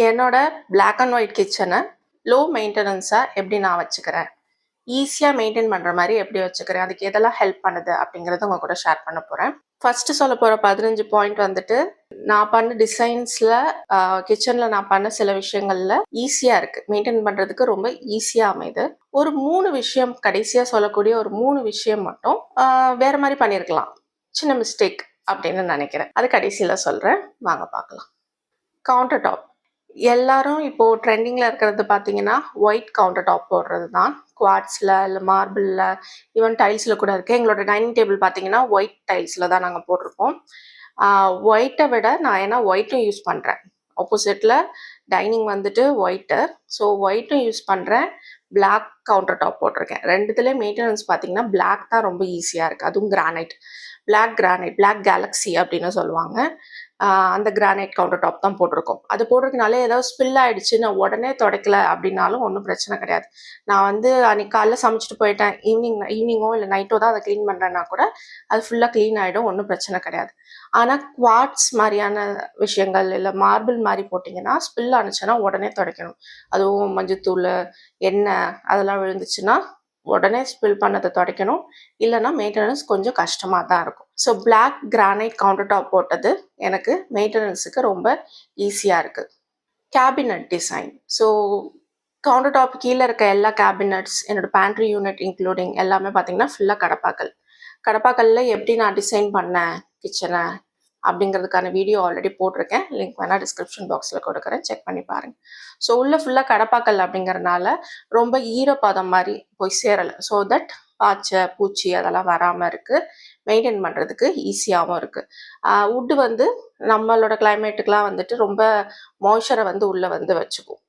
என்னோட black and white கிச்சனை low மெயின்டெனன்ஸாக எப்படி நான் வச்சுக்கிறேன், ஈஸியாக மெயின்டைன் பண்ணுற மாதிரி எப்படி வச்சுக்கிறேன், அதுக்கு எதெல்லாம் ஹெல்ப் பண்ணுது அப்படிங்கிறத உங்கள் கூட ஷேர் பண்ண போகிறேன். ஃபஸ்ட்டு சொல்ல போகிற 15 பாயிண்ட் வந்துட்டு நான் பண்ண டிசைன்ஸில் கிச்சனில் நான் பண்ண சில விஷயங்களில் ஈஸியாக இருக்குது, மெயின்டைன் பண்ணுறதுக்கு ரொம்ப ஈஸியாக அமையுது. ஒரு 3 விஷயம், கடைசியாக சொல்லக்கூடிய ஒரு 3 விஷயம் மட்டும் வேறு மாதிரி பண்ணியிருக்கலாம், சின்ன மிஸ்டேக் அப்படின்னு நினைக்கிறேன். அது கடைசியில் சொல்கிறேன், வாங்க பார்க்கலாம். Counter top. எல்லாரும் இப்போ ட்ரெண்டிங்கில் இருக்கிறது பார்த்தீங்கன்னா ஒயிட் கவுண்டர் டாப் போடுறது தான். குவாட்ஸில் இல்லை மார்பிளில் ஈவன் டைல்ஸில் கூட இருக்குது. எங்களோட டைனிங் டேபிள் பார்த்தீங்கன்னா ஒயிட் டைல்ஸில் தான் நாங்கள் போட்டிருப்போம். ஒயிட்டை விட நான் ஏன்னா ஒயிட்டும் யூஸ் பண்ணுறேன். ஆப்போசிட்டில் டைனிங் வந்துட்டு ஒயிட்டு, ஸோ ஒயிட்டும் யூஸ் பண்ணுறேன், பிளாக் கவுண்டர் டாப் போட்டிருக்கேன். ரெண்டுத்துலேயும் மெயின்டெனன்ஸ் பார்த்தீங்கன்னா பிளாக் தான் ரொம்ப ஈஸியாக இருக்குது. அதுவும் கிரானைட், பிளாக் கேலக்ஸி அப்படின்னு சொல்லுவாங்க. அந்த கிரானைட் கவுண்டர் டாப் தான் போட்டிருக்கோம். அது போடுறதுனால ஏதாவது ஸ்பில் ஆகிடுச்சு, நான் உடனே துடைக்கல அப்படின்னாலும் ஒன்றும் பிரச்சனை கிடையாது. நான் வந்து அன்றைக்கி காலைல சமைச்சிட்டு போயிட்டேன், ஈவினிங்கோ இல்லை நைட்டோ தான் அதை க்ளீன் பண்ணுறேன்னா கூட அது ஃபுல்லாக க்ளீன் ஆகிடும், ஒன்றும் பிரச்சனை கிடையாது. ஆனால் குவாட்ஸ் மாதிரியான விஷயங்கள் இல்லை மார்பிள் மாதிரி போட்டிங்கன்னா ஸ்பில் ஆனிச்சுன்னா உடனே துடைக்கணும். அதுவும் மஞ்சத்தூள், எண்ணெய் அதெல்லாம் விழுந்துச்சுன்னா உடனே ஸ்பில் பண்ணதை துடைக்கணும், இல்லைன்னா மெயின்டெனன்ஸ் கொஞ்சம் கஷ்டமாக தான் இருக்கும். So black granite counter top போட்டது எனக்கு மெயின்டெனன்ஸுக்கு ரொம்ப ஈஸியாக இருக்குது. Cabinet design. So counter top கீழே இருக்க எல்லா கேபினட்ஸ், என்னோடய பேண்ட்ரி யூனிட் இன்க்ளூடிங் எல்லாமே பார்த்தீங்கன்னா ஃபுல்லாக கடப்பாக்கல்லில் எப்படி நான் டிசைன் பண்ணேன் கிச்சனை அப்படிங்கிறதுக்கான வீடியோ ஆல்ரெடி போட்டிருக்கேன், லிங்க் வேணால் டிஸ்கிரிப்ஷன் பாக்ஸில் கொடுக்குறேன், செக் பண்ணி பாருங்கள். ஸோ உள்ளே ஃபுல்லாக கடப்பாக்கல் அப்படிங்கிறனால ரொம்ப ஈரப்பதம் மாதிரி போய் சேரலை, ஸோ தட் பாய்ச்சை பூச்சி அதெல்லாம் வராமல் இருக்குது, மெயின்டைன் பண்ணுறதுக்கு ஈஸியாகவும் இருக்குது. வுட்டு வந்து நம்மளோட கிளைமேட்டுக்கெலாம் வந்துட்டு ரொம்ப மாய்ச்சரை வந்து உள்ளே வந்து வச்சுக்கும்.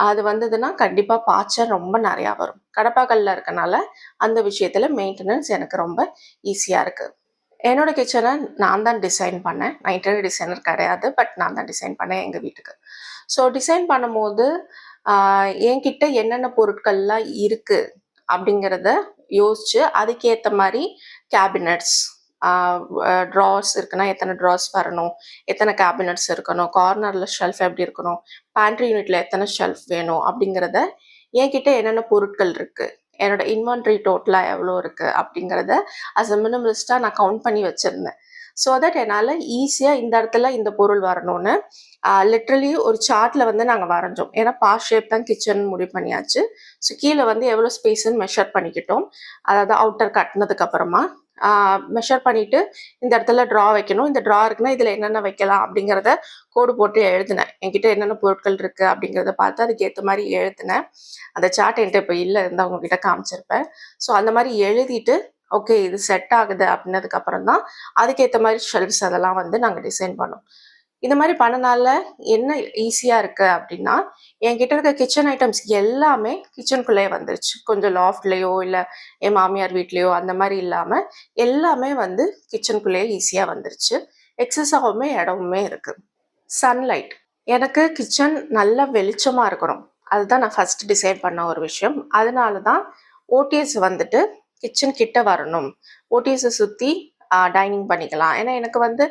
அது வந்ததுன்னா கண்டிப்பாக பாய்ச்சை ரொம்ப நிறையா வரும். கடப்பாக்கல்ல இருக்கனால அந்த விஷயத்தில் மெயின்டெனன்ஸ் எனக்கு ரொம்ப ஈஸியாக இருக்குது. என்னோட கிச்சனை நான் தான் டிசைன் பண்ணேன். நான் இன்டீரியர் டிசைனர் கிடையாது, பட் நான் தான் டிசைன் பண்ணேன் எங்கள் வீட்டுக்கு. ஸோ டிசைன் பண்ணும்போது என்கிட்ட என்னென்ன பொருட்கள்லாம் இருக்குது அப்படிங்கிறத யோசித்து அதுக்கேற்ற மாதிரி கேபினட்ஸ், ட்ராஸ் இருக்குன்னா எத்தனை ட்ராஸ் வரணும், எத்தனை கேபினட்ஸ் இருக்கணும், கார்னரில் ஷெல்ஃப் எப்படி இருக்கணும், பேண்ட்ரி யூனிட்டில் எத்தனை ஷெல்ஃப் வேணும் அப்படிங்கிறத, என்கிட்ட என்னென்ன பொருட்கள் இருக்குது, என்னோட இன்வென்ட்ரி டோட்டலாக எவ்வளோ இருக்குது அப்படிங்கிறத அஸ் அ மினிமலிஸ்ட்டாக நான் கவுண்ட் பண்ணி வச்சுருந்தேன். ஸோ தட் என்னால் ஈஸியாக இந்த இடத்துல இந்த பொருள் வரணும்னு லிட்ரலி ஒரு சார்ட்டில் வந்து நாங்கள் வரைஞ்சோம். ஏன்னா பாஸ் ஷேப் தான் கிச்சன் முடிவு பண்ணியாச்சு. ஸோ கீழே வந்து எவ்வளோ ஸ்பேஸ்ன்னு மெஷர் பண்ணிக்கிட்டோம். அதாவது அவுட்டர் கட்டினதுக்கப்புறமா மெஷர் பண்ணிவிட்டு இந்த இடத்துல ட்ரா வைக்கணும், இந்த ட்ரா இருக்குன்னா இதில் என்னென்ன வைக்கலாம் அப்படிங்கிறத கோடு போட்டு எழுதினேன். என்கிட்ட என்னென்ன பொருட்கள் இருக்குது அப்படிங்கிறத பார்த்து அதுக்கேற்ற மாதிரி எழுதினேன். அந்த சார்ட் என்கிட்ட இப்போ இல்லை, இருந்தால் உங்ககிட்ட காமிச்சிருப்பேன். ஸோ அந்த மாதிரி எழுதிட்டு ஓகே இது செட் ஆகுது அப்படின்னதுக்கப்புறம் தான் அதுக்கேற்ற மாதிரி ஷெல்ஃப்ஸ் அதெல்லாம் வந்து நாங்கள் டிசைன் பண்ணோம். இந்த மாதிரி பண்ணனால என்ன ஈஸியாக இருக்குது அப்படின்னா, என்கிட்ட இருக்க கிச்சன் ஐட்டம்ஸ் எல்லாமே கிச்சனுக்குள்ளேயே வந்துருச்சு. கொஞ்சம் லாஃப்ட்லேயோ இல்லை என் மாமியார் வீட்லேயோ அந்த மாதிரி இல்லாமல் எல்லாமே வந்து கிச்சனுக்குள்ளேயே ஈஸியாக வந்துருச்சு. எக்ஸஸாகவுமே இடமுமே இருக்குது. சன்லைட். எனக்கு கிச்சன் நல்லா வெளிச்சமாக இருக்கணும், அதுதான் நான் ஃபஸ்ட் டிசைட் பண்ண ஒரு விஷயம். அதனால தான் ஓடிஎஸ் வந்துட்டு கிச்சன் கிட்ட வரணும், ஓடிஎஸை சுற்றி டைனிங் பண்ணிக்கலாம். ஏன்னா எனக்கு வந்து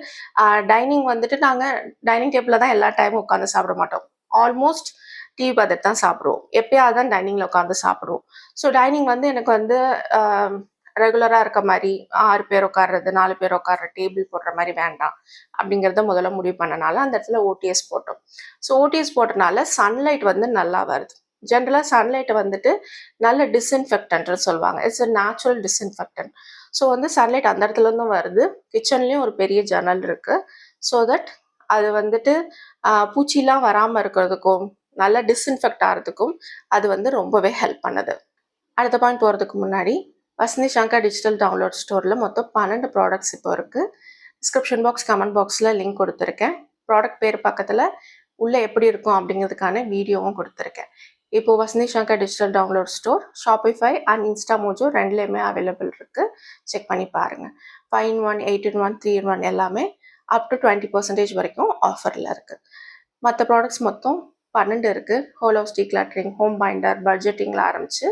டைனிங் வந்துட்டு நாங்கள் டைனிங் டேபிளில் தான் எல்லா டைமும் உட்காந்து சாப்பிட மாட்டோம், ஆல்மோஸ்ட் டிவி பார்த்துட்டு தான் சாப்பிடுவோம், எப்பயாவது தான் டைனிங்கில் உட்காந்து சாப்பிடுவோம். ஸோ டைனிங் வந்து எனக்கு வந்து ரெகுலராக இருக்க மாதிரி 6 பேர் உட்கார்றது 4 பேர் உட்கார்ற டேபிள் போடுற மாதிரி வேண்டாம் அப்படிங்கிறத முதல்ல முடிவு பண்ணனால அந்த இடத்துல ஓடிஎஸ் போட்டோம். ஸோ ஓடிஎஸ் போட்டனால சன்லைட் வந்து நல்லா வருது. ஜென்ரலாக சன்லைட்டை வந்துட்டு நல்ல டிஸ்இன்ஃபெக்டன்ட்னு சொல்லுவாங்க, it's a natural disinfectant. So வந்து சன்லைட் அந்த இடத்துலேருந்தும் வருது. கிச்சன்லேயும் ஒரு பெரிய ஜன்னல் இருக்குது, ஸோ தட் அது வந்துட்டு பூச்சிலாம் வராமல் இருக்கிறதுக்கும் நல்லா டிஸ்இன்ஃபெக்ட் ஆகிறதுக்கும் அது வந்து ரொம்பவே ஹெல்ப் பண்ணுது. அடுத்த பாயிண்ட் போகிறதுக்கு முன்னாடி வசந்தி சங்கர் டிஜிட்டல் டவுன்லோட் ஸ்டோரில் மொத்தம் 12 ப்ராடக்ட்ஸ் இப்போ இருக்குது. டிஸ்கிரிப்ஷன் பாக்ஸ் கமெண்ட் பாக்ஸில் லிங்க் கொடுத்துருக்கேன். ப்ராடக்ட் பேர் பக்கத்தில் உள்ளே எப்படி இருக்கும் அப்படிங்கிறதுக்கான வீடியோவும் கொடுத்துருக்கேன். இப்போது Vasanthi Shankar digital download store Shopify and Instamojo ரெண்டுலேயுமே அவைலபிள் இருக்குது, செக் பண்ணி பாருங்கள். 5-in-1, 8-in-1, 3-in-1 எல்லாமே அப் டு 20% வரைக்கும் ஆஃபரில் இருக்குது. மற்ற ப்ராடக்ட்ஸ் மொத்தம் 12 இருக்குது. Whole house decluttering, home binder, பட்ஜெட்டிங்கில் ஆரம்பித்து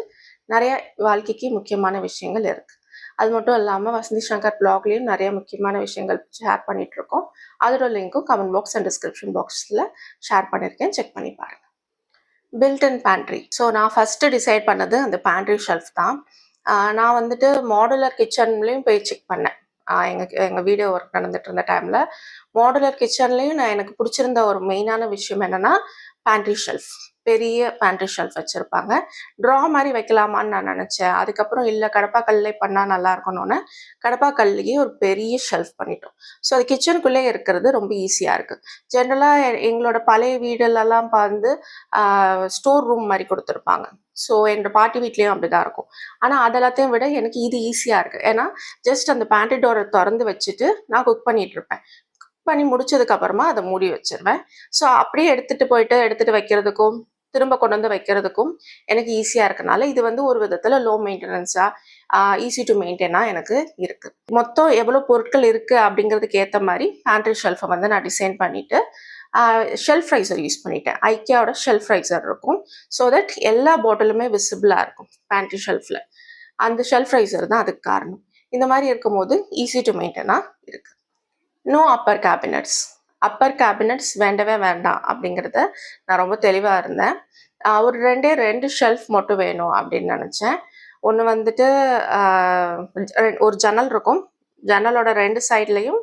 நிறைய வாழ்க்கைக்கு முக்கியமான விஷயங்கள் இருக்குது. அது மட்டும் இல்லாமல் வசந்தி சங்கர் பிளாக்லேயும் நிறைய முக்கியமான விஷயங்கள் ஷேர் பண்ணிகிட்ருக்கோம். அதோட லிங்க்கும் கமெண்ட் பாக்ஸ் அண்ட் டிஸ்கிரிப்ஷன் பாக்ஸில் ஷேர் பண்ணியிருக்கேன், செக் பண்ணி பாருங்கள். Built-in pantry. ஸோ நான் ஃபஸ்ட்டு டிசைட் பண்ணது அந்த பேண்ட்ரி ஷெல்ஃப் தான். நான் வந்துட்டு மாடுலர் கிச்சன்லேயும் போய் செக் பண்ணேன். எங்கள் வீடியோ ஒர்க் நடந்துட்டு இருந்த டைமில் மாடுலர் கிச்சன்லேயும் நான் எனக்கு பிடிச்சிருந்த ஒரு மெயினான விஷயம் என்னென்னா பேண்ட்ரி ஷெல்ஃப். பெரிய பேண்ட்ரி ஷெல்ஃப் வச்சுருப்பாங்க. ட்ரா மாதிரி வைக்கலாமான்னு நான் நினச்சேன். அதுக்கப்புறம் இல்லை கடப்பாக்கல்லே பண்ணால் நல்லா இருக்கணும்னு கடப்பாக்கல்லையே ஒரு பெரிய ஷெல்ஃப் பண்ணிட்டோம். ஸோ அது கிச்சனுக்குள்ளே இருக்கிறது ரொம்ப ஈஸியாக இருக்குது. ஜென்ரலாக எங்களோட பழைய வீடுலலாம் வந்து ஸ்டோர் ரூம் மாதிரி கொடுத்துருப்பாங்க. ஸோ என்னோடய பாட்டி வீட்லேயும் அப்படி தான் இருக்கும். ஆனால் அதெல்லாத்தையும் விட எனக்கு இது ஈஸியாக இருக்குது. ஏன்னா ஜஸ்ட் அந்த பேண்ட்ரி டோரை திறந்து வச்சுட்டு நான் குக் பண்ணிகிட்ருப்பேன். பண்ணி முடிச்சதுக்கப்புறமா அதை மூடி வச்சிருவேன். ஸோ அப்படியே எடுத்துகிட்டு வைக்கிறதுக்கும் திரும்ப கொண்டு வந்து வைக்கிறதுக்கும் எனக்கு ஈஸியாக இருக்கனால இது வந்து ஒரு விதத்தில் லோ மெயின்டெனன்ஸாக ஈஸி டு மெயின்டைனாக எனக்கு இருக்குது. மொத்தம் எவ்வளோ பொருட்கள் இருக்குது அப்படிங்கிறதுக்கு ஏற்ற மாதிரி பேண்ட்ரி ஷெல்ஃபை வந்து நான் டிசைன் பண்ணிவிட்டு ஷெல்ஃப் ரைசர் யூஸ் பண்ணிட்டேன். ஐக்கியாவோட ஷெல்ஃப் ரைசர் இருக்கும். ஸோ தட் எல்லா பாட்டிலுமே விசிபிளாக இருக்கும் பேண்ட்ரி ஷெல்ஃபில். அந்த ஷெல்ஃப் ரைசர் தான் அதுக்கு காரணம். இந்த மாதிரி இருக்கும்போது ஈஸி டு மெயின்டைனாக இருக்குது. No upper cabinets. Upper cabinets வேண்டவே வேண்டாம் அப்படிங்கிறத நான் ரொம்ப தெளிவாக இருந்தேன். ஒரு ரெண்டு ஷெல்ஃப் மட்டும் வேணும் அப்படின்னு நினச்சேன். ஒன்று வந்துட்டு ஒரு ஜன்னல் இருக்கும். ஜன்னலோட 2 சைட்லேயும்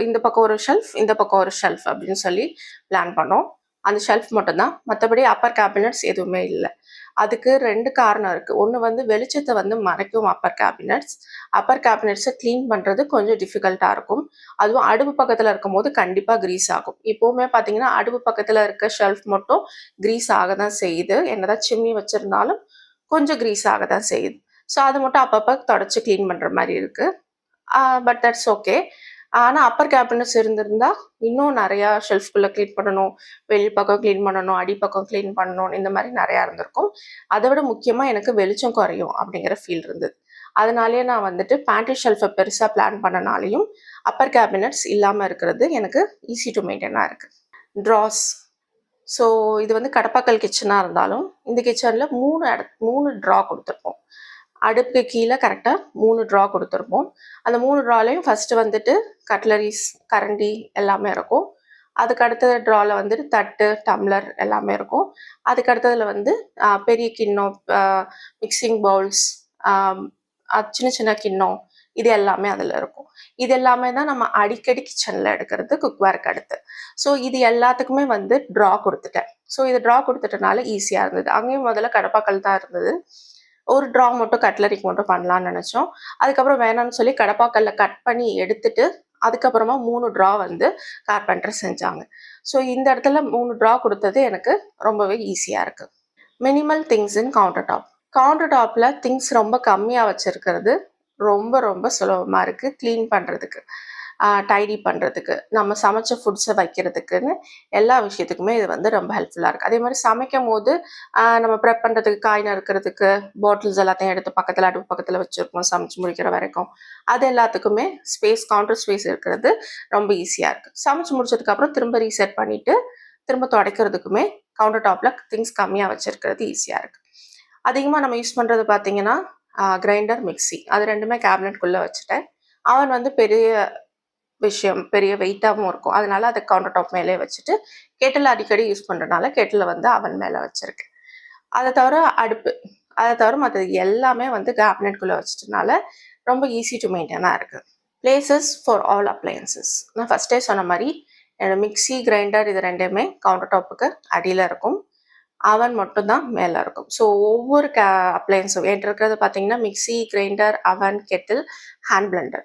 இந்த பக்கம் ஒரு ஷெல்ஃப், இந்த பக்கம் ஒரு ஷெல்ஃப் அப்படின்னு சொல்லி பிளான் பண்ணோம். அந்த ஷெல்ஃப் மட்டும்தான். மற்றபடி அப்பர் கேபினட்ஸ் எதுவுமே இல்லை. அதுக்கு 2 காரணம் இருக்குது. ஒன்று வந்து வெளிச்சத்தை வந்து மறைக்கும் அப்பர் கேபினட்ஸ். அப்பர் கேபினட்ஸை க்ளீன் பண்ணுறது கொஞ்சம் டிஃபிகல்ட்டாக இருக்கும். அதுவும் அடுப்பு பக்கத்தில் இருக்கும்போது கண்டிப்பாக க்ரீஸ் ஆகும். இப்போவுமே பார்த்தீங்கன்னா அடுப்பு பக்கத்தில் இருக்க ஷெல்ஃப் மட்டும் க்ரீஸ் ஆக தான் செய்யுது. என்னதான் சிம்னி வச்சுருந்தாலும் கொஞ்சம் க்ரீஸ் ஆக தான் செய்யுது. ஸோ அதை மட்டும் அப்பப்போ தொடச்சி க்ளீன் பண்ணுற மாதிரி இருக்குது. But that's okay. ஆனால் அப்பர் கேபினட்ஸ் இருந்திருந்தா இன்னும் நிறையா ஷெல்ஃப்குள்ளே க்ளீன் பண்ணணும், வெளி பக்கம் க்ளீன் பண்ணணும், அடிப்பக்கம் க்ளீன் பண்ணணும், இந்த மாதிரி நிறையா இருந்திருக்கும். அதை விட முக்கியமாக எனக்கு வெளிச்சம் குறையும் அப்படிங்கிற ஃபீல் இருந்தது. அதனாலேயே நான் வந்துட்டு பேண்ட்ரி ஷெல்ஃபை பெருசாக பிளான் பண்ணனாலையும் அப்பர் கேபினட்ஸ் இல்லாமல் இருக்கிறது எனக்கு ஈஸி டு மெயின்டைனாக இருக்குது. ட்ராஸ். ஸோ இது வந்து கடப்பாக்கல் கிச்சனாக இருந்தாலும் இந்த கிச்சனில் 3 ட்ரா கொடுத்துருப்போம். அடுப்புக்கு கீழே கரெக்டாக 3 ட்ரா கொடுத்துருப்போம். அந்த 3 ட்ராலையும் ஃபஸ்ட்டு வந்துட்டு கட்லரிஸ், கரண்டி எல்லாமே இருக்கும். அதுக்கு அடுத்த ட்ராவில் வந்துட்டு தட்டு, டம்ளர் எல்லாமே இருக்கும். அதுக்கு அடுத்ததில் வந்து பெரிய கிண்ணம், மிக்சிங் பவுல்ஸ், சின்ன சின்ன கிண்ணம், இது எல்லாமே அதில் இருக்கும். இது எல்லாமே தான் நம்ம அடிக்கடி கிச்சனில் எடுக்கிறது குக்வேருக்கு அடுத்து. ஸோ இது எல்லாத்துக்குமே வந்து ட்ரா கொடுத்துட்டேன். ஸோ இது ட்ரா கொடுத்துட்டனால ஈஸியாக இருந்தது. அங்கேயும் முதல்ல கடப்பாக்கல் தான் இருந்தது. ஒரு ட்ரா மட்டும் கட்லரிக்கு மட்டும் பண்ணலான்னு நினச்சோம். அதுக்கப்புறம் வேணாம்னு சொல்லி கடப்பாக்கல்ல கட் பண்ணி எடுத்துட்டு அதுக்கப்புறமா 3 ட்ரா வந்து கார்பெண்டர் செஞ்சாங்க. ஸோ இந்த இடத்துல 3 ட்ரா கொடுத்தது எனக்கு ரொம்பவே ஈஸியாக இருக்குது. Minimal things in counter top. Counter டாப்பில் திங்ஸ் ரொம்ப கம்மியாக வச்சுருக்கிறது ரொம்ப ரொம்ப சுலபமாக இருக்குது க்ளீன் பண்ணுறதுக்கு, டைடி பண்ணுறதுக்கு, நம்ம சமைச்ச ஃபுட்ஸை வைக்கிறதுக்குன்னு எல்லா விஷயத்துக்குமே இது வந்து ரொம்ப ஹெல்ப்ஃபுல்லாக இருக்குது. அதே மாதிரி சமைக்கும் போது நம்ம ப்ரெப் பண்ணுறதுக்கு, காய் நறுக்கிறதுக்கு, பாட்டில்ஸ் எல்லாத்தையும் எடுத்து பக்கத்தில் அடுப்பு பக்கத்தில் வச்சுருக்கோம் சமைச்சு முடிக்கிற வரைக்கும். அது எல்லாத்துக்குமே கவுண்டர் ஸ்பேஸ் இருக்கிறது ரொம்ப ஈஸியாக இருக்குது. சமைச்சு முடிச்சதுக்கப்புறம் திரும்ப ரீசெட் பண்ணிவிட்டு திரும்ப துடைக்கிறதுக்குமே கவுண்டர் டாப்பில் திங்ஸ் கம்மியாக வச்சுருக்கிறது ஈஸியாக இருக்குது. அதிகமாக நம்ம யூஸ் பண்ணுறது பார்த்திங்கன்னா கிரைண்டர், மிக்சி, அது 2மே கேபினெட்குள்ளே வச்சுட்டேன். அவன் வந்து பெரிய வெயிட்டாகவும் இருக்கும். அதனால அதை கவுண்டர் டாப் மேலே வச்சுட்டு கெட்டில் அடிக்கடி யூஸ் பண்ணுறதுனால கெட்டில் வந்து அவன் மேலே வச்சுருக்கேன். அதை தவிர மற்றது எல்லாமே வந்து கேபினெட்குள்ளே வச்சுட்டனால ரொம்ப ஈஸி டு மெயின்டைனாக இருக்குது. Places for all appliances. நான் ஃபஸ்ட்டே சொன்ன மாதிரி என்னோடய மிக்சி, கிரைண்டர் இது 2மே கவுண்டர் டாப்புக்கு அடியில் இருக்கும். அவன் மட்டும்தான் மேலே இருக்கும். ஸோ ஒவ்வொரு அப்ளையன்ஸும் என்கிட்ட இருக்கிறது பார்த்தீங்கன்னா மிக்சி, கிரைண்டர், அவன், கெட்டில், ஹேண்ட் பிளெண்டர்,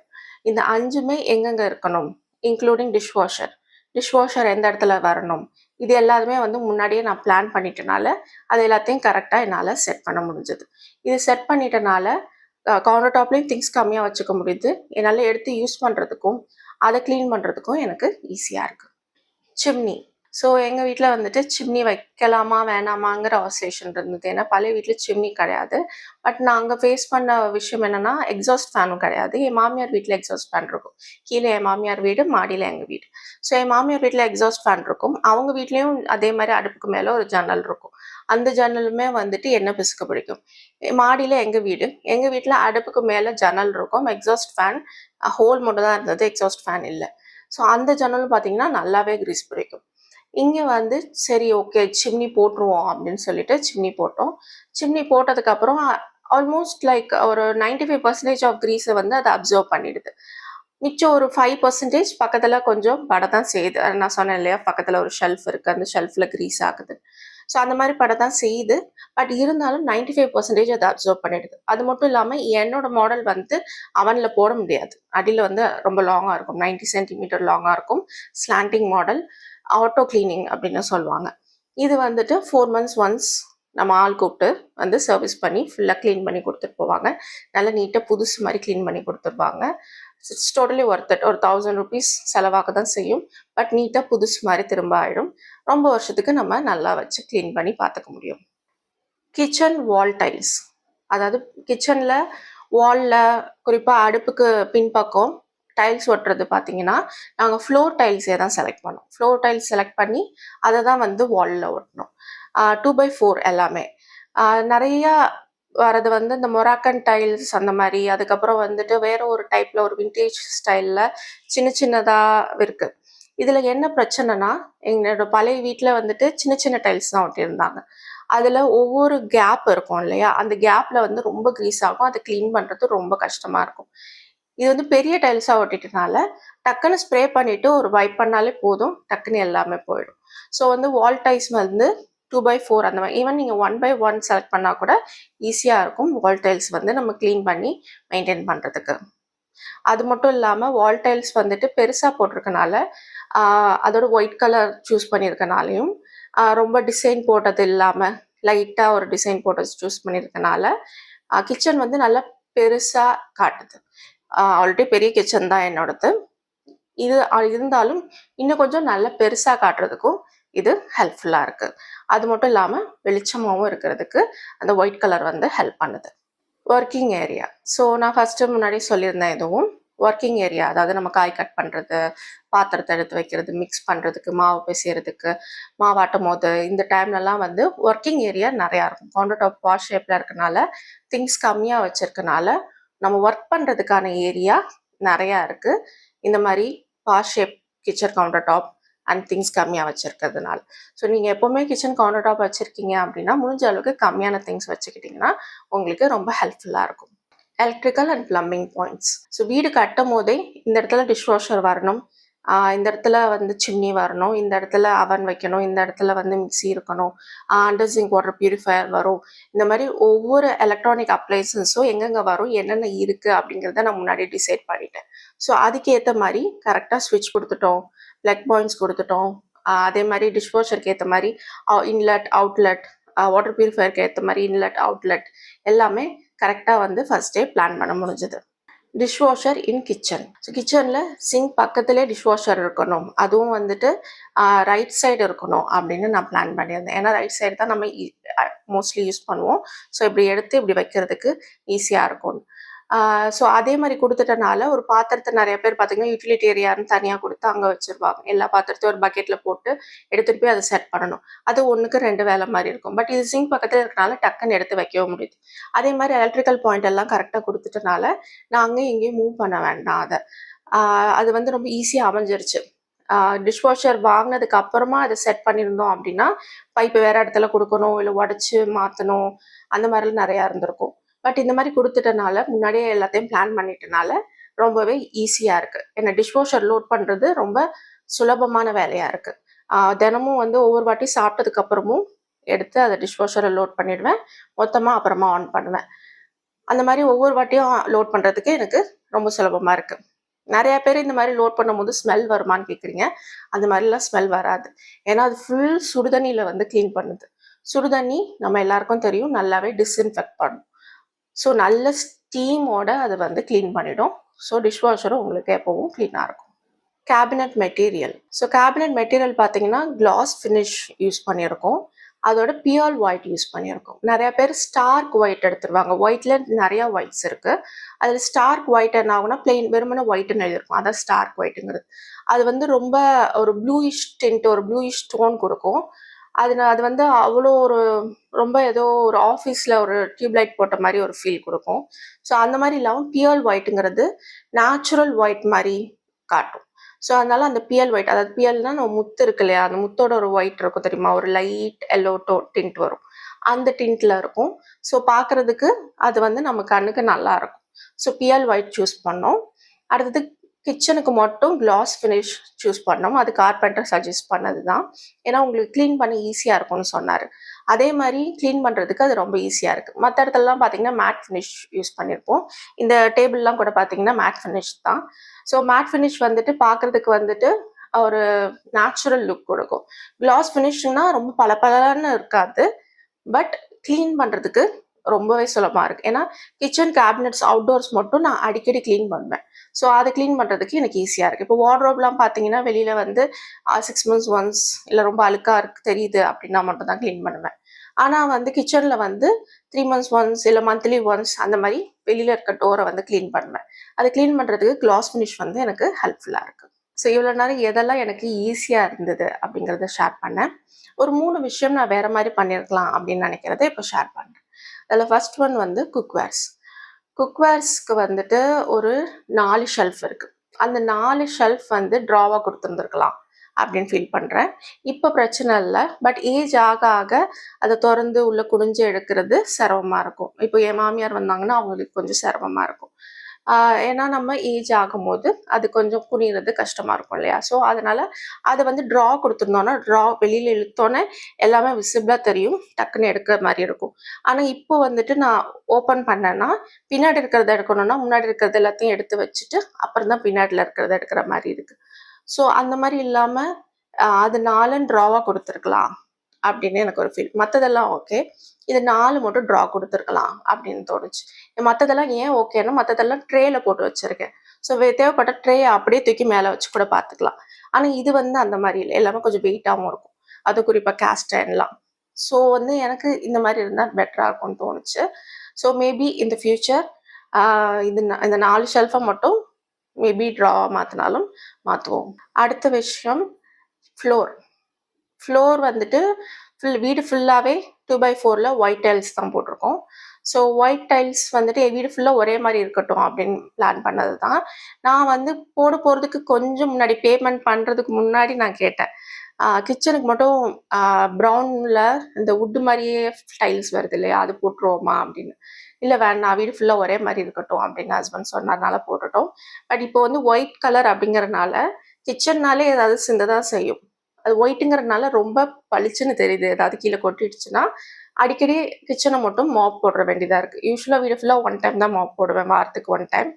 இந்த 5மே எங்கெங்கே இருக்கணும், இன்க்ளூடிங் டிஷ்வாஷர் எந்த இடத்துல வரணும், இது எல்லாத்துமே வந்து முன்னாடியே நான் பிளான் பண்ணிட்டனால அது எல்லாத்தையும் கரெக்டாக என்னால் செட் பண்ண முடிஞ்சது. இது செட் பண்ணிட்டனால கவுண்டர் டாப்லேயும் திங்ஸ் கம்மியாக வச்சுக்க முடியுது. என்னால் எடுத்து யூஸ் பண்ணுறதுக்கும் அதை க்ளீன் பண்ணுறதுக்கும் எனக்கு ஈஸியாக இருக்குது. சிம்னி. ஸோ எங்க வீட்ல வந்துட்டு சிம்னி வைக்கலாமா, வேணாமாங்கிற ஆசோலேஷன் இருந்தது. ஏன்னா பழைய வீட்ல சிம்னி கிடையாது. பட் நாங்க ஃபேஸ் பண்ண விஷயம் என்னன்னா, எக்ஸாஸ்ட் ஃபேனும் கிடையாது. என் மாமியார் வீட்ல எக்ஸாஸ்ட் ஃபேன் இருக்கும். கீழ என் மாமியார் வீடு, மாடியில எங்க வீடு. ஸோ என் மாமியார் வீட்ல எக்ஸாஸ்ட் ஃபேன் இருக்கும். அவங்க வீட்லயும் அதே மாரி அடுப்புக்கு மேல ஒரு ஜன்னல் இருக்கும். அந்த ஜன்னலுமே வந்துட்டு எண்ணெய் பிசுக்க பிடிக்கும். மாடியில எங்க வீடு. எங்க வீட்ல அடுப்புக்கு மேல ஜன்னல் இருக்கும். எக்ஸாஸ்ட் ஃபேன் ஹோல் மட்டும் தான் இருந்தது. எக்ஸாஸ்ட் ஃபேன் இல்ல. ஸோ அந்த ஜன்னலும் பார்த்தீங்கன்னா, நல்லாவே கிரீஸ் பிடிக்கும். இங்க வந்து சரி ஓகே சிம்னி போட்டுருவோம் அப்படின்னு சொல்லிட்டு சிம்னி போட்டோம். சிம்னி போட்டதுக்கப்புறம் ஆல்மோஸ்ட் லைக் ஒரு 95% ஆஃப் கிரீஸை வந்து அதை அப்சர்வ் பண்ணிடுது. மிச்சம் ஒரு 5% பக்கத்துல கொஞ்சம் படத்தான் செய்யுது. நான் சொன்னேன் இல்லையா, பக்கத்துல ஒரு ஷெல்ஃப் இருக்கு. அந்த ஷெல்ஃப்ல கிரீஸ் ஆகுது. ஸோ அந்த மாதிரி படத்தான் செய்யுது. பட் இருந்தாலும் 95% அதை அப்சர்வ் பண்ணிடுது. அது மட்டும் இல்லாம என்னோட மாடல் வந்து அவன்ல போட முடியாது. அடியில வந்து ரொம்ப லாங்கா இருக்கும். 90 சென்டிமீட்டர் லாங்கா இருக்கும். Slanting model. ஆட்டோ கிளீனிங் அப்படின்னு சொல்லுவாங்க. இது வந்துட்டு 4 மந்த்ஸ் ஒன்ஸ் நம்ம ஆள் கூப்பிட்டு வந்து சர்வீஸ் பண்ணி ஃபுல்லாக க்ளீன் பண்ணி கொடுத்துட்டு போவாங்க. நல்லா நீட்டாக புதுசு மாதிரி க்ளீன் பண்ணி கொடுத்துருப்பாங்க. It's totally worth it. ஒரு 1000 ருபீஸ் செலவாக தான் செய்யும். பட் நீட்டாக புதுசு மாதிரி திரும்ப ஆயிடும். ரொம்ப வருஷத்துக்கு நம்ம நல்லா வச்சு க்ளீன் பண்ணி பார்த்துக்க முடியும். கிச்சன் வால் டைல்ஸ், அதாவது கிச்சனில் வாலில் குறிப்பாக அடுப்புக்கு பின்பக்கம் டைல்ஸ் ஒட்டுறது பார்த்தீங்கன்னா, நாங்கள் ஃப்ளோர் டைல்ஸே தான் செலக்ட் பண்ணோம். ஃப்ளோர் டைல்ஸ் செலக்ட் பண்ணி அதை தான் வந்து வாலில் ஒட்டணும். 2x4 எல்லாமே. நிறையா வரது வந்து இந்த மொராக்கன் டைல்ஸ் அந்த மாதிரி, அதுக்கப்புறம் வந்துட்டு வேற ஒரு டைப்பில் ஒரு விண்டேஜ் ஸ்டைலில் சின்ன சின்னதாக இருக்குது. இதில் என்ன பிரச்சனைனா, எங்களோட பழைய வீட்டில் வந்துட்டு சின்ன சின்ன டைல்ஸ் தான் ஒட்டியிருந்தாங்க. அதில் ஒவ்வொரு கேப் இருக்கும் இல்லையா, அந்த கேப்பில் வந்து ரொம்ப க்ரீஸ் ஆகும். அதை க்ளீன் பண்ணுறது ரொம்ப கஷ்டமாக இருக்கும். இது வந்து பெரிய டைல்ஸாக ஒட்டிட்டனால டக்குன்னு ஸ்ப்ரே பண்ணிவிட்டு ஒரு வைப் பண்ணாலே போதும், டக்குன்னு எல்லாமே போயிடும். ஸோ வந்து வால் டைல்ஸ் வந்து 2x4 அந்த மாதிரி, ஈவன் நீங்கள் 1x1 செலக்ட் பண்ணால் கூட ஈஸியாக இருக்கும் வால் டைல்ஸ் வந்து நம்ம க்ளீன் பண்ணி மெயின்டைன் பண்ணுறதுக்கு. அது மட்டும் இல்லாமல் வால் டைல்ஸ் வந்துட்டு பெருசாக போட்டிருக்கனால அதோட ஒயிட் கலர் சூஸ் பண்ணியிருக்கனாலையும் ரொம்ப டிசைன் போட்டது இல்லாமல் லைட்டாக ஒரு டிசைன் போட்டது சூஸ் பண்ணியிருக்கனால கிச்சன் வந்து நல்லா பெருசாக காட்டுது. ஆல்ரெடி பெரிய கிச்சன் தான் என்னோடது. இது இருந்தாலும் இன்னும் கொஞ்சம் நல்ல பெருசாக காட்டுறதுக்கும் இது ஹெல்ப்ஃபுல்லாக இருக்குது. அது மட்டும் இல்லாமல் வெளிச்சமாகவும் இருக்கிறதுக்கு அந்த ஒயிட் கலர் வந்து ஹெல்ப் பண்ணுது. Working area. ஸோ நான் ஃபஸ்ட்டு முன்னாடி சொல்லியிருந்தேன், இதுவும் ஒர்க்கிங் ஏரியா. அதாவது நம்ம காய் கட் பண்ணுறது, பாத்திரத்தை எடுத்து வைக்கிறது, மிக்ஸ் பண்ணுறதுக்கு, மாவு பிசைறதுக்கு, மாவாட்டும் போது இந்த டைம்லலாம் வந்து ஒர்க்கிங் ஏரியா நிறையா இருக்கும். கவுண்டர் டாப் வாஷ் ஷேப்பில் இருக்கனால, திங்ஸ் கம்மியாக வச்சுருக்கனால நம்ம ஒர்க் பண்ணுறதுக்கான ஏரியா நிறையா இருக்குது. இந்த மாதிரி wash shape kitchen counter top and things கம்மியாக வச்சுருக்கிறதுனால. ஸோ நீங்கள் எப்போவுமே கிச்சன் கவுண்டர் டாப் வச்சுருக்கீங்க அப்படின்னா, முடிஞ்ச அளவுக்கு கம்மியான திங்ஸ் வச்சுக்கிட்டிங்கன்னா உங்களுக்கு ரொம்ப ஹெல்ப்ஃபுல்லாக இருக்கும். Electrical and plumbing points. So வீடு கட்டும் போதே இந்த இடத்துல டிஷ் வாஷர் வரணும், இந்த இடத்துல வந்து சிம்னி வரணும், இந்த இடத்துல அவன் வைக்கணும், இந்த இடத்துல வந்து மிக்சி இருக்கணும், அண்டர் சிங்க் வாட்டர் பியூரிஃபையர் வரும். இந்த மாதிரி ஒவ்வொரு எலக்ட்ரானிக் அப்ளைன்சஸும் எங்கெங்கே வரும், என்னென்ன இருக்குது அப்படிங்கிறத நான் முன்னாடி டிசைட் பண்ணிட்டேன். ஸோ அதுக்கேற்ற மாதிரி கரெக்டாக ஸ்விட்ச் கொடுத்துட்டோம், ப்ளக் பாயிண்ட்ஸ் கொடுத்துட்டோம். அதே மாதிரி டிஷ் வாஷருக்கு ஏற்ற மாதிரி இன்லெட் அவுட்லெட், வாட்டர் பியூரிஃபையருக்கு ஏற்ற மாதிரி இன்லெட் அவுட்லெட் எல்லாமே கரெக்டாக வந்து ஃபஸ்ட்டே பிளான் பண்ண முடிஞ்சுது. டிஷ்வாஷர் இன் கிச்சன். ஸோ கிச்சனில் சிங்க் பக்கத்துலேயே டிஷ்வாஷர் இருக்கணும், அதுவும் வந்துட்டு ரைட் சைடு இருக்கணும் அப்படின்னு நான் பிளான் பண்ணியிருந்தேன். ஏன்னா ரைட் சைடு தான் நம்ம மோஸ்ட்லி யூஸ் பண்ணுவோம். ஸோ இப்படி எடுத்து இப்படி வைக்கிறதுக்கு ஈஸியாக இருக்கும். ஸோ அதே மாதிரி கொடுத்துட்டனால ஒரு பாத்திரத்தை நிறைய பேர் பார்த்தீங்கன்னா யூட்டிலிட்டி ஏரியான்னு தனியாக கொடுத்து அங்கே வச்சுருவாங்க. எல்லா பாத்திரத்தையும் ஒரு பக்கெட்டில் போட்டு எடுத்துகிட்டு போய் அதை செட் பண்ணணும். அது 1க்கு 2 வேலை மாதிரி இருக்கும். பட் இது சிங்க் பக்கத்தில் இருக்கனால டக்குன்னு எடுத்து வைக்கவும் முடியுது. அதே மாதிரி எலக்ட்ரிக்கல் பாயிண்ட் எல்லாம் கரெக்டாக கொடுத்துட்டனால நான் அங்கேயும் இங்கேயும் மூவ் பண்ண வேண்டாம். அது வந்து ரொம்ப ஈஸியாக அமைஞ்சிருச்சு. டிஷ்வாஷர் வாங்கினதுக்கு அப்புறமா அதை செட் பண்ணியிருந்தோம் அப்படின்னா பைப்பு வேறு இடத்துல கொடுக்கணும், இல்லை உடச்சி மாற்றணும், அந்த மாதிரிலாம் நிறையா இருந்திருக்கும். பட் இந்த மாதிரி கொடுத்துட்டனால முன்னாடியே எல்லாத்தையும் பிளான் பண்ணிட்டனால ரொம்பவே ஈஸியாக இருக்குது. ஏன்னா டிஷ்வாஷர் லோட் பண்ணுறது ரொம்ப சுலபமான வேலையாக இருக்குது. தினமும் வந்து ஒவ்வொரு வாட்டி சாப்பிட்டதுக்கப்புறமும் எடுத்து அதை டிஷ்வாஷரை லோட் பண்ணிடுவேன், மொத்தமாக அப்புறமா ஆன் பண்ணுவேன். அந்த மாதிரி ஒவ்வொரு வாட்டியும் லோட் பண்ணுறதுக்கு எனக்கு ரொம்ப சுலபமாக இருக்குது. நிறையா பேர் இந்த மாதிரி லோட் பண்ணும்போது ஸ்மெல் வருமானு கேட்குறீங்க. அந்த மாதிரிலாம் ஸ்மெல் வராது. ஏன்னா அது ஃபுல் சுடுதண்ணியில் வந்து க்ளீன் பண்ணுது. சுடுதண்ணி நம்ம எல்லாருக்கும் தெரியும், நல்லாவே டிஸ்இன்ஃபெக்ட் பண்ணும். ஸோ நல்ல ஸ்டீமோட அதை வந்து க்ளீன் பண்ணிடும். ஸோ டிஷ்வாஷரும் உங்களுக்கு எப்போவும் க்ளீனாக இருக்கும். Cabinet material. So cabinet material பார்த்தீங்கன்னா, கிளாஸ் ஃபினிஷ் யூஸ் பண்ணியிருக்கோம். அதோட பியர்ல் ஒயிட் யூஸ் பண்ணியிருக்கோம். நெறைய பேர் ஸ்டார்க் ஒயிட் எடுத்துருவாங்க. ஒயிட்ல நெறைய ஒயிட்ஸ் இருக்கு. அதில ஸ்டார்க் ஒயிட் என்ன ஆகும்னா, பிளெயின் வெறுமனே ஒயிட்ன்னு எழுதியிருக்கும். அதான் ஸ்டார்க் ஒயிட்டுங்கிறது. அது வந்து ரொம்ப ஒரு ப்ளூயிஷ் டிண்ட், ஒரு ப்ளூயிஷ் டோன் குடுக்கும். அது வந்து அவ்வளோ ஒரு ரொம்ப ஏதோ ஒரு ஆஃபீஸில ஒரு டியூப் லைட் போட்ட மாரி ஒரு ஃபீல் குடுக்கும். ஸோ அந்த மாரி இல்லாம பியர்ல் ஒயிட்டுங்கிறது நேச்சுரல் ஒயிட் மாரி காட்டும். ஸோ அதனால அந்த பியர்ல் ஒயிட், அதாவது பியர்ல்னா நம்ம முத்து இருக்கு இல்லையா? அந்த முத்தோட ஒரு ஒயிட் இருக்கும் தெரியுமா? ஒரு லைட் எல்லோ டிண்ட் வரும். அந்த டிண்ட்ல இருக்கும். ஸோ பார்க்கறதுக்கு அது வந்து நம்ம கண்ணுக்கு நல்லா இருக்கும். ஸோ பியர்ல் ஒயிட் சூஸ் பண்ணோம். அடுத்தது கிச்சனுக்கு மட்டும் கிளாஸ் ஃபினிஷ் சூஸ் பண்ணோம். அது கார்பெண்டர் சஜெஸ்ட் பண்ணது தான். ஏன்னா உங்களுக்கு கிளீன் பண்ண ஈஸியா இருக்கும்னு சொன்னாரு. அதே மாரி கிளீன் பண்றதுக்கு அது ரொம்ப ஈஸியா இருக்கு. மத்த இடத்துலலாம் பார்த்தீங்கன்னா, மேட் ஃபினிஷ் யூஸ் பண்ணியிருப்போம். இந்த டேபிள்லாம் கூட பார்த்தீங்கன்னா, மேட் ஃபினிஷ் தான். ஸோ மேட் ஃபினிஷ் வந்துட்டு பார்க்கறதுக்கு வந்துட்டு ஒரு நேச்சுரல் லுக் குடுக்கும். கிளாஸ் ஃபினிஷ்னா ரொம்ப பளபளன்னு இருக்காது. பட் கிளீன் பண்றதுக்கு ரொம்பவே சுலபமா இருக்கு. ஏன்னா கிச்சன் கேபினெட்ஸ் அவுட்டோர்ஸ் மட்டும் நான் அடிக்கடி கிளீன் பண்ணுவேன். ஸோ அத கிளீன் பண்றதுக்கு எனக்கு ஈஸியா இருக்கு. இப்போ வார்ட்ரோப்லாம் பார்த்தீங்கன்னா, வெளியில வந்து 6 மந்த்ஸ் ஒன்ஸ் இல்ல ரொம்ப அழுக்கா இருக்கு தெரியுது அப்படின்னா மட்டும் தான் கிளீன் பண்ணுவேன். ஆனா வந்து கிச்சன்ல வந்து 3 மந்த்ஸ் ஒன்ஸ் இல்ல மந்த்லி ஒன்ஸ் அந்த மாரி வெளியில இருக்க டோர வந்து கிளீன் பண்ணுவேன். அத கிளீன் பண்றதுக்கு கிளாஸ் ஃபினிஷ் வந்து எனக்கு ஹெல்ப்ஃபுல்லா இருக்கு. ஸோ இவ்வளோ நேரம் எதெல்லாம் எனக்கு ஈஸியா இருந்தது அப்படிங்கிறத ஷேர் பண்ணேன். ஒரு 3 விஷயம் நான் வேற மாரி பண்ணியிருக்கலாம் அப்படின்னு நினைக்கிறத இப்போ ஷேர் பண்றேன். அதில ஃபர்ஸ்ட் ஒன் வந்து குக்வேர்ஸ். குக்வேர்ஸ்க்கு வந்துட்டு ஒரு 4 ஷெல்ஃப் இருக்கு. அந்த 4 ஷெல்ஃப் வந்து ட்ராவா குடுத்துருந்துருக்கலாம் அப்படின்னு ஃபீல் பண்றேன். இப்ப பிரச்சனை இல்ல. பட் ஏஜ் ஆக ஆக அத தொறந்து உள்ள குனிஞ்சு எடுக்கிறது சிரமமா இருக்கும். இப்போ என் மாமியார் வந்தாங்கன்னா, அவங்களுக்கு கொஞ்சம் சிரமமா இருக்கும். ஆ ஏன்னா நம்ம ஏஜ் ஆகும்போது அது கொஞ்சம் குனியிறது கஷ்டமா இருக்கும் இல்லையா? ஸோ அதனால அத வந்து குடுத்துருந்தோம்னா, வெளியில இழுத்தோனே எல்லாமே விசிபிளா தெரியும். டக்குன்னு எடுக்கிற மாரி இருக்கும். ஆனா இப்போ வந்துட்டு நான் ஓப்பன் பண்ணேன்னா, பின்னாடி இருக்கிறத எடுக்கணும்னா, முன்னாடி இருக்கிறது எல்லாத்தையும் எடுத்து வச்சுட்டு, அப்புறம் தான் பின்னாடில இருக்கிறத எடுக்கிற மாரி இருக்கு. ஸோ அந்த மாரி இல்லாம, அது 4ன்னு ட்ராவா குடுத்துருக்கலாம் அப்படின்னு எனக்கு ஒரு ஃபீல். மத்ததெல்லாம் ஓகே. இது 4 மட்டும் குடுத்துருக்கலாம் அப்படின்னு தோணுச்சு. மத்ததெல்லாம் ஏன் ஓகேன்னா, மத்ததெல்லாம் ட்ரேல போட்டு வச்சிருக்கேன். ஸோ தேவைப்பட்ட ட்ரேய அப்படியே தூக்கி மேல வச்சு கூட பார்த்துக்கலாம். ஆனா இது வந்து அந்த மாரி இல்ல. எல்லாமே கொஞ்சம் வெயிட்டாவும் இருக்கும். அதுவும் குறிப்பா கேஸ்ட் அயர்ன்லாம். ஸோ வந்து எனக்கு இந்த மாரி இருந்தா பெட்டரா இருக்கும்னு தோணுச்சு. So maybe in the future ah இந்த 4 ஷெல்ஃப மட்டும் மேபி மாத்துனாலும் மாத்துவோம். அடுத்த விஷயம் ஃப்ளோர். ஃப்ளோர் வந்துட்டு வீடு ஃபுல்லாவே 2x4ல ஒயிட் டைல்ஸ் தான் போட்டிருக்கோம். ஸோ ஒயிட் டைல்ஸ் வந்துட்டு என் வீடு ஃபுல்லா ஒரே மாரி இருக்கட்டும் அப்படின்னு பிளான் பண்ணது தான். நான் வந்து போறதுக்கு கொஞ்சம் முன்னாடி பேமெண்ட் பண்றதுக்கு முன்னாடி நான் கேட்டேன். கிச்சனுக்கு மட்டும் ப்ரவுன்ல இந்த வுட் மாரியே டைல்ஸ் வருது இல்லையா? அது போட்டுருவோமா அப்படின்னு. இல்ல வேண்டாம் வீடு ஃபுல்லா ஒரே மாரி இருக்கட்டும் அப்படின்னு ஹஸ்பண்ட் சொன்னதுனால போட்டுட்டோம். பட் இப்போ வந்து ஒயிட் கலர் அப்படிங்கிறனால கிச்சன்னாலே ஏதாவது சிந்த தான் செய்யும். அது ஒயிட்டுங்கிறதுனால ரொம்ப பளிச்சுன்னு தெரியுது. ஏதாவது கீழ கொட்டிடுச்சுன்னா, அடிக்கடி கிச்சன மட்டும் மாப் போட வேண்டியதா இருக்கு. யூசுவலா வீடு ஃபுல்லா 1 டைம் தான் மாப் போடுவேன். வாரத்துக்கு 1 டைம்.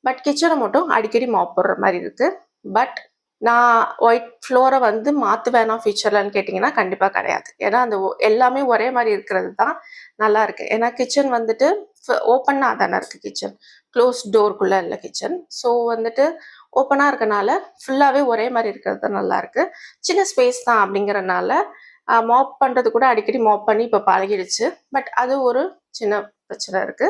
பட் கிச்சன மட்டும் அடிக்கடி மாப் போடுற மாரி இருக்கு. பட் நான் ஒயிட் ஃப்ளோர வந்து மாத்துவேனா ஃபியூச்சர்லன்னு கேட்டீங்கன்னா, கண்டிப்பா கிடையாது. ஏன்னா அந்த எல்லாமே ஒரே மாரி இருக்கிறது தான் நல்லா இருக்கு. ஏன்னா கிச்சன் வந்துட்டு ஓப்பனா தானே இருக்கு கிச்சன். க்ளோஸ் டோர்க்குள்ள இல்ல கிச்சன். ஸோ வந்துட்டு ஓப்பனா இருக்கனால ஃபுல்லாவே ஒரே மாரி இருக்கிறது தான் நல்லாருக்கு. சின்ன ஸ்பேஸ் தான் அப்படிங்கிறனால, மாப் பண்றது கூட அடிக்கடி மாப் பண்ணி இப்ப பழகிடுச்சு. பட் அது ஒரு சின்ன பிரச்சனை இருக்கு.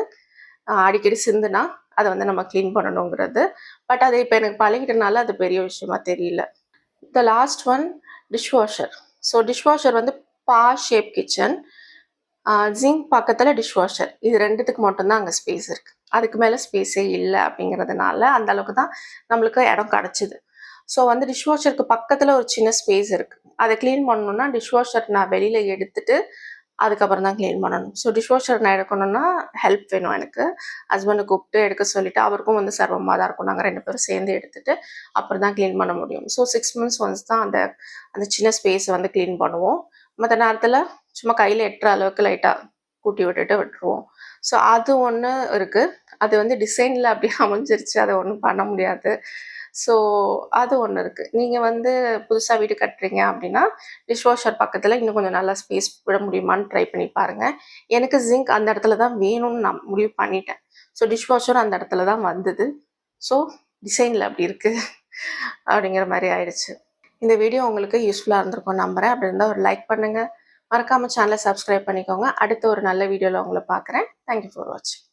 அடிக்கடி சிந்துனா, அத வந்து நம்ம கிளீன் பண்ணணுங்கிறது. பட் அது இப்ப எனக்கு பழகிட்டனால அது பெரிய விஷயமா தெரியல. The last one dish washer. So dish washer வந்து ஷேப் கிச்சன். ஜிங்க் பக்கத்துல டிஷ் வாஷர். இது 2த்துக்கு மட்டும் தான் அங்க ஸ்பேஸ் இருக்கு. அதுக்கு மேல ஸ்பேஸே இல்ல அப்படிங்கிறதுனால, அந்த அளவுக்கு தான் நம்மளுக்கு இடம் கிடைச்சது. ஸோ வந்து டிஷ் வாஷருக்கு பக்கத்துல ஒரு சின்ன ஸ்பேஸ் இருக்கு. அத கிளீன் பண்ணணும்னா, டிஷ் வாஷர் நான் வெளியில எடுத்துட்டு, அதுக்கப்புறம் தான் கிளீன் பண்ணணும். ஸோ டிஷ் வாஷர் நான் எடுக்கணும்னா, ஹெல்ப் வேணும் எனக்கு. ஹஸ்பண்ட கூப்பிட்டு எடுக்க சொல்லிட்டு, அவருக்கும் வந்து சிரமமா தான் இருக்கும். நாங்க 2 பேரும் சேர்ந்து எடுத்துட்டு, அப்புறம் தான் கிளீன் பண்ண முடியும். ஸோ 6 மந்த்ஸ் ஒன்ஸ் தான் அந்த அந்த சின்ன ஸ்பேஸ வந்து கிளீன் பண்ணுவோம். மத்த நேரத்துல சும்மா கையில எட்டுற அளவுக்கு லைட்டா கூட்டி விட்டுட்டு விட்டுருவோம். ஸோ அது ஒண்ணு இருக்கு. அது வந்து டிசைன்ல அப்படி அமைஞ்சிருச்சு. அத ஒண்ணும் பண்ண முடியாது. ஸோ அது ஒண்ணு இருக்கு. நீங்க வந்து புதுசா வீடு கட்டுறீங்க அப்படின்னா, டிஷ் வாஷர் பக்கத்துல இன்னும் கொஞ்சம் நல்லா ஸ்பேஸ் விட முடியுமான்னு ட்ரை பண்ணி பாருங்க. எனக்கு சிங்க் அந்த இடத்துல தான் வேணும்னு நான் முடிவு பண்ணிட்டேன். ஸோ டிஷ் வாஷரும் அந்த இடத்துல தான் வந்தது. ஸோ டிசைன்ல அப்படி இருக்கு. அப்படிங்கிற மாதிரி ஆயிடுச்சு. இந்த வீடியோ உங்களுக்கு யூஸ்ஃபுல்லாக இருந்திருக்கும் நம்புகிறேன். அப்படி இருந்தால் ஒரு லைக் பண்ணுங்கள். மறக்காமல் சேனலை சப்ஸ்கிரைப் பண்ணிக்கோங்க. அடுத்த ஒரு நல்ல வீடியோவில் உங்களை பார்க்குறேன். தேங்க்யூ ஃபார் வாட்சிங்.